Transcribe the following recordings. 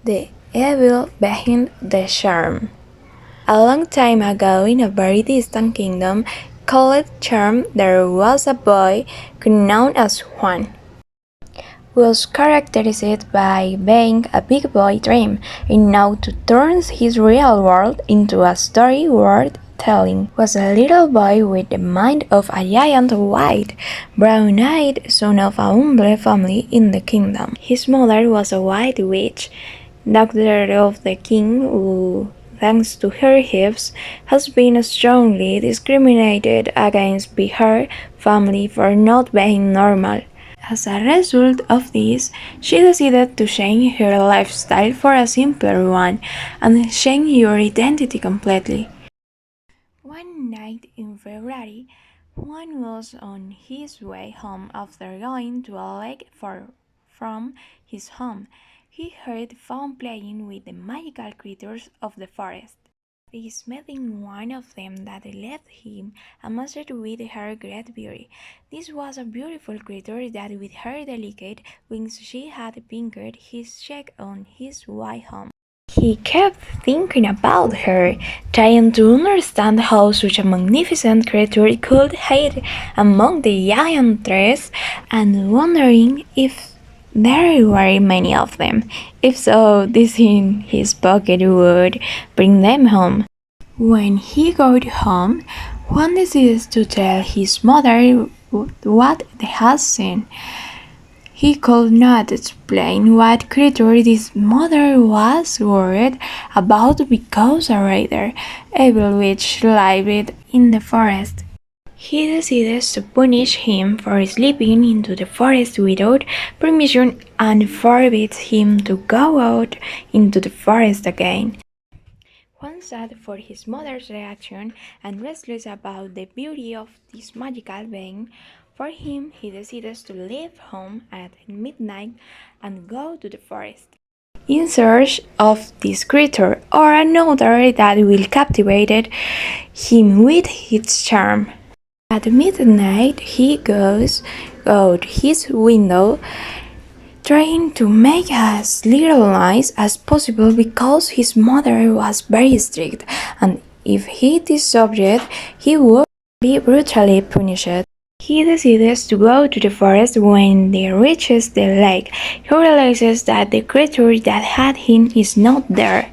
The evil behind the charm. A long time ago, in a very distant kingdom called Charm, there was a boy known as Juan, who was characterized by being a big boy dream, and now to turn his real world into a story worth telling. Was a little boy with the mind of a giant, white, brown-eyed son of a humble family in the kingdom. His mother was a white witch, daughter of the king, who, thanks to her gifts, has been strongly discriminated against by her family for not being normal. As a result of this, she decided to change her lifestyle for a simpler one and change her identity completely. One night in February, Juan was on his way home after going to a lake far from his home. He heard fawn playing with the magical creatures of the forest. This meeting one of them that left him amazed with her great beauty. This was a beautiful creature that with her delicate wings she had pinkered his cheek on his way home. He kept thinking about her, trying to understand how such a magnificent creature could hide among the giant trees, and wondering if there were many of them. If so, this in his pocket would bring them home. When he got home, Juan decided to tell his mother what they had seen. He could not explain what creature his mother was worried about because a rather evil witch lived in the forest. He decided to punish him for slipping into the forest without permission and forbid him to go out into the forest again. Juan sad for his mother's reaction and restless about the beauty of this magical being, for him he decided to leave home at midnight and go to the forest in search of this creature or another that will captivate him with its charm. At midnight he goes out his window, trying to make as little noise as possible because his mother was very strict, and if he disobeyed, he would be brutally punished. He decides to go to the forest. When he reaches the lake, he realizes that the creature that had him is not there,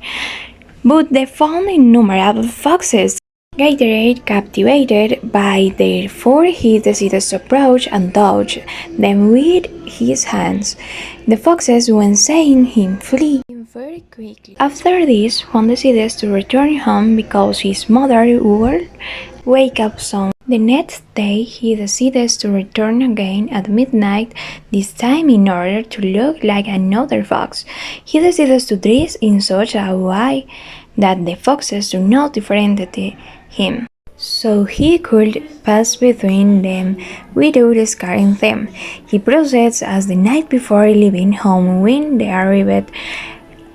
but they found innumerable foxes. Gatorade, captivated by their fur, he decides to approach and touch them with his hands. The foxes, when seeing him, flee very quickly. After this, Juan decides to return home because his mother would wake up soon. The next day, he decides to return again at midnight, this time in order to look like another fox. He decides to dress in such a way that the foxes do not differentiate him, so he could pass between them without scaring them. He proceeds as the night before leaving home. When they arrived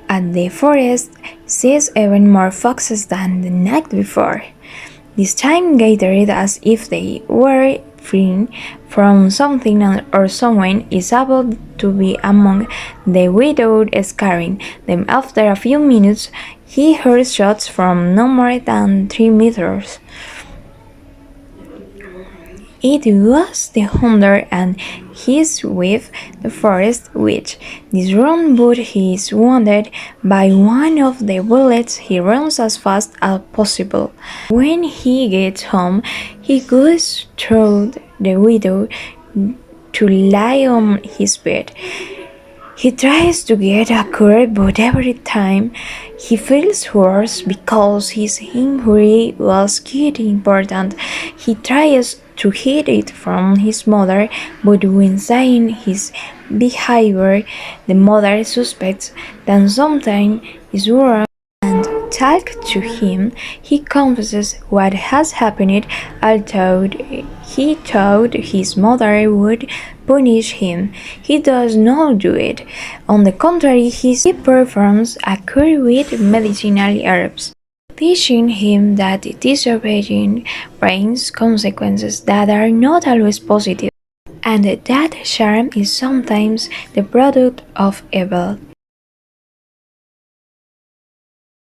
at the forest, sees even more foxes than the night before. This time gathered as if they were fleeing from something or someone, is able to be among them without scaring them. After a few minutes, he heard shots from no more than 3 meters. It was the hunter and his wife, the forest witch. This run, but he is wounded by one of the bullets. He runs as fast as possible. When he gets home, he goes through the window to lie on his bed. He tries to get a cure, but every time he feels worse because his injury was getting important. He tries to hide it from his mother, but when seeing his behavior, the mother suspects that something is wrong and talks to him. He confesses what has happened, although he thought his mother would punish him. He does not do it. On the contrary, he performs a cure with medicinal herbs, teaching him that disobeying brings consequences that are not always positive, and that charm is sometimes the product of evil.